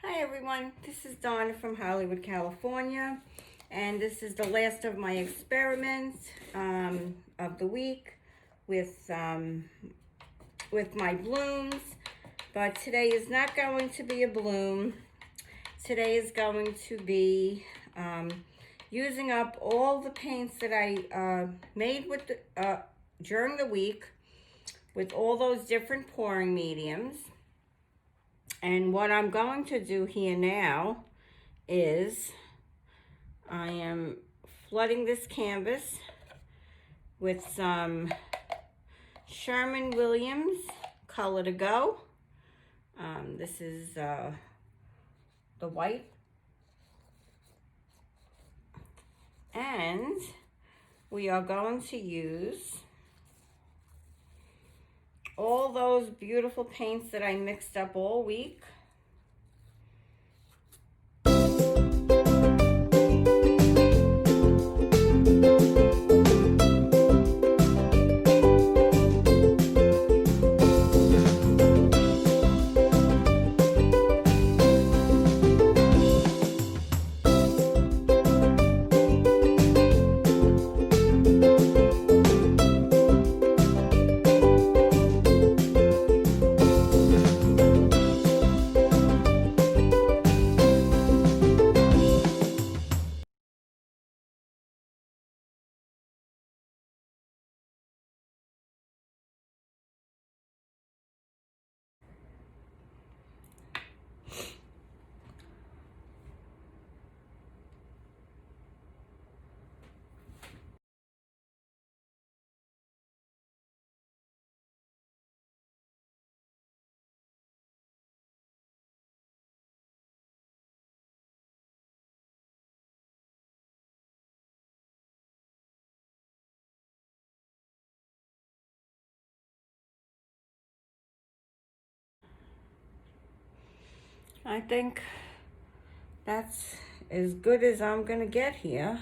Hi everyone, this is Donna from Hollywood, California, and this is the last of my experiments of the week with my blooms. But today is not going to be a bloom. Today is going to be using up all the paints that I made with during the week with all those different pouring mediums. And what I'm going to do here now is I am flooding this canvas with some Sherwin-Williams Color to Go. This is the white. And we are going to use all those beautiful paints that I mixed up all week. I think that's as good as I'm gonna get here.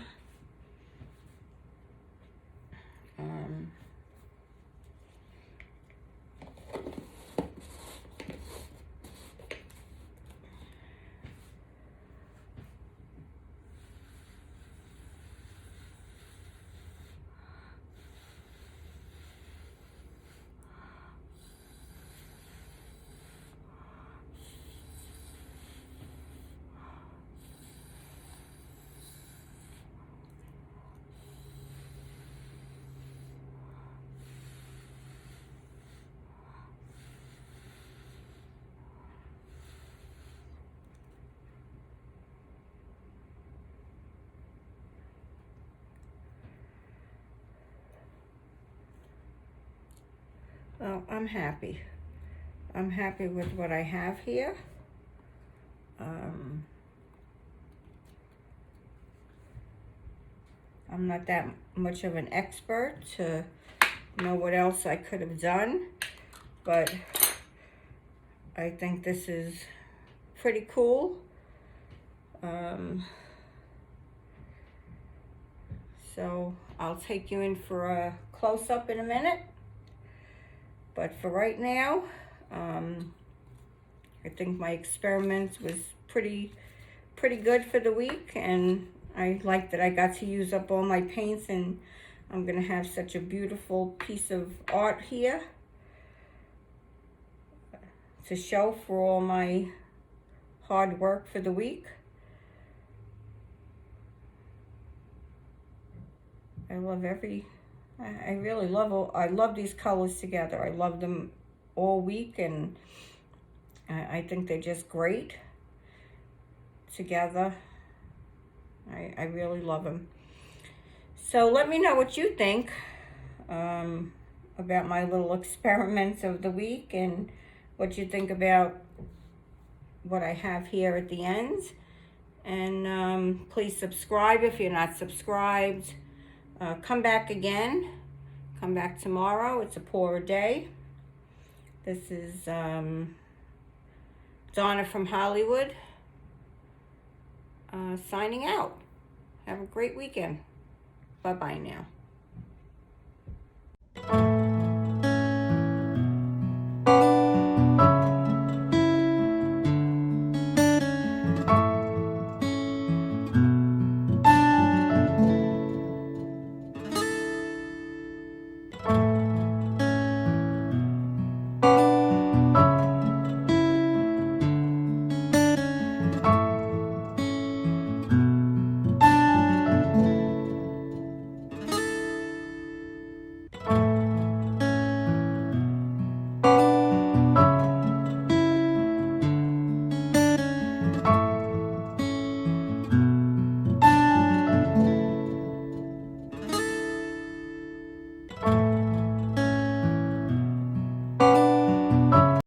Well, I'm happy. I'm happy with what I have here. I'm not that much of an expert to know what else I could have done, but I think this is pretty cool. So I'll take you in for a close-up in a minute. But for right now, I think my experiment was pretty good for the week, and I like that I got to use up all my paints, and I'm gonna have such a beautiful piece of art here to show for all my hard work for the week. I really love these colors together. I love them all week, and I think they're just great together. I really love them. So let me know what you think about my little experiments of the week, and what you think about what I have here at the end. And please subscribe if you're not subscribed. Come back again. Come back tomorrow. It's a poorer day. This is Donna from Hollywood signing out. Have a great weekend. Bye-bye now.